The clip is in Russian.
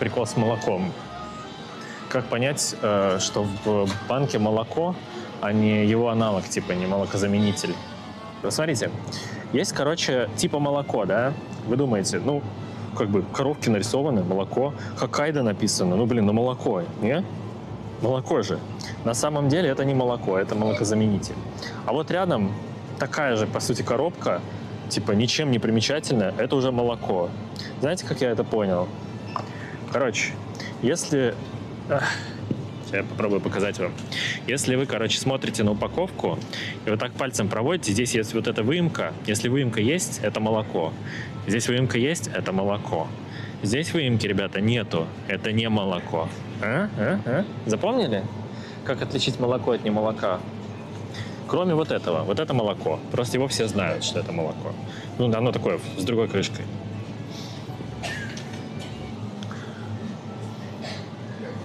прикол с молоком. Как понять, что в банке молоко, а не его аналог, типа не молокозаменитель? Смотрите, есть, короче, типа молоко, да? Вы думаете, ну, как бы коровки нарисованы, молоко, Хоккайдо написано, ну, блин, ну молоко, не? Молоко же. На самом деле это не молоко, это молокозаменитель. А вот рядом такая же, по сути, коробка, типа ничем не примечательная, это уже молоко. Знаете, как я это понял? Короче, если... Я попробую показать вам. Если вы, короче, смотрите на упаковку и вот так пальцем проводите, здесь есть вот эта выемка. Если выемка есть, это молоко. Здесь выемка есть, это молоко. Здесь выемки, ребята, нету. Это не молоко. Запомнили? Как отличить молоко от немолока? Кроме вот этого. Вот это молоко. Просто его все знают, что это молоко. Ну, оно такое, с другой крышкой.